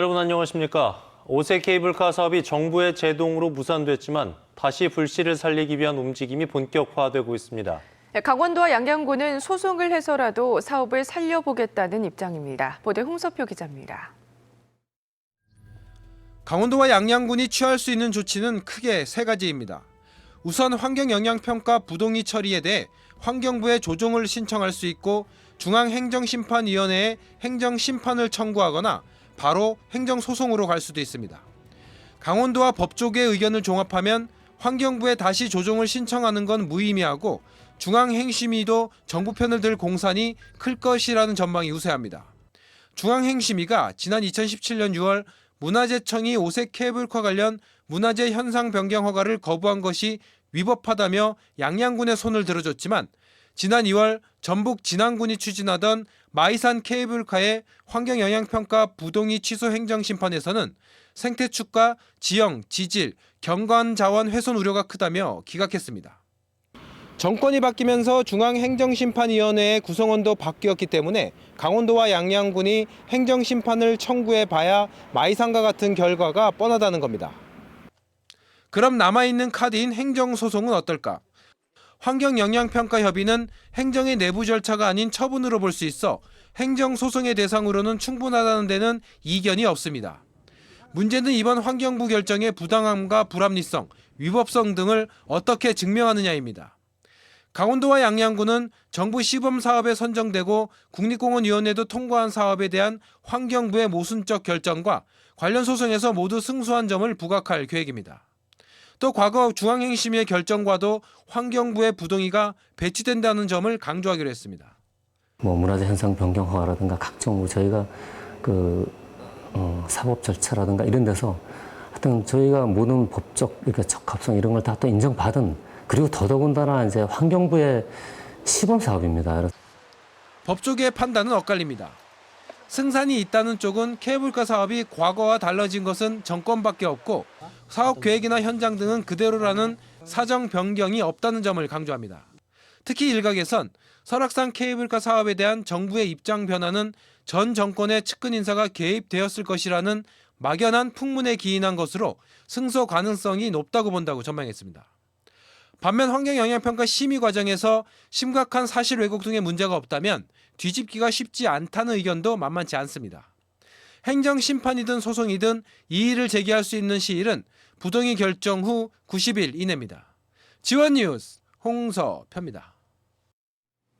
여러분 안녕하십니까? 5세 케이블카 사업이 정부의 제동으로 무산됐지만 다시 불씨를 살리기 위한 움직임이 본격화되고 있습니다. 강원도와 양양군은 소송을 해서라도 사업을 살려보겠다는 입장입니다. 보도 홍석표 기자입니다. 강원도와 양양군이 취할 수 있는 조치는 크게 세 가지입니다. 우선 환경영향평가 부동의 처리에 대해 환경부에 조정을 신청할 수 있고 중앙행정심판위원회에 행정심판을 청구하거나 바로 행정소송으로 갈 수도 있습니다. 강원도와 법조계의 의견을 종합하면 환경부에 다시 조정을 신청하는 건 무의미하고 중앙행심위도 정부 편을 들 공산이 클 것이라는 전망이 우세합니다. 중앙행심위가 지난 2017년 6월 문화재청이 5세 케이블카 관련 문화재 현상 변경 허가를 거부한 것이 위법하다며 양양군의 손을 들어줬지만 지난 2월 전북 진안군이 추진하던 마이산 케이블카의 환경영향평가 부동의 취소 행정심판에서는 생태축과 지형, 지질, 경관자원 훼손 우려가 크다며 기각했습니다. 정권이 바뀌면서 중앙행정심판위원회의 구성원도 바뀌었기 때문에 강원도와 양양군이 행정심판을 청구해봐야 마이산과 같은 결과가 뻔하다는 겁니다. 그럼 남아있는 카드인 행정소송은 어떨까? 환경영향평가협의는 행정의 내부 절차가 아닌 처분으로 볼 수 있어 행정소송의 대상으로는 충분하다는 데는 이견이 없습니다. 문제는 이번 환경부 결정의 부당함과 불합리성, 위법성 등을 어떻게 증명하느냐입니다. 강원도와 양양군은 정부 시범사업에 선정되고 국립공원위원회도 통과한 사업에 대한 환경부의 모순적 결정과 관련 소송에서 모두 승소한 점을 부각할 계획입니다. 또 과거 중앙행심위의 결정과도 환경부의 부동의가 배치된다는 점을 강조하기로 했습니다. 문화재 현상 변경 허가라든가 각종 저희가 사법 절차라든가 이런 데서 하여튼 저희가 모든 법적 적합성 이런 걸 다 또 인정받은 그리고 더더군다나 이제 환경부의 시범 사업입니다. 법조계의 판단은 엇갈립니다. 승산이 있다는 쪽은 케이블카 사업이 과거와 달라진 것은 정권밖에 없고 사업 계획이나 현장 등은 그대로라는 사정 변경이 없다는 점을 강조합니다. 특히 일각에선 설악산 케이블카 사업에 대한 정부의 입장 변화는 전 정권의 측근 인사가 개입되었을 것이라는 막연한 풍문에 기인한 것으로 승소 가능성이 높다고 본다고 전망했습니다. 반면 환경영향평가 심의 과정에서 심각한 사실 왜곡 등의 문제가 없다면 뒤집기가 쉽지 않다는 의견도 만만치 않습니다. 행정심판이든 소송이든 이의를 제기할 수 있는 시일은 부동의 결정 후 90일 이내입니다. 지원뉴스 홍서표입니다.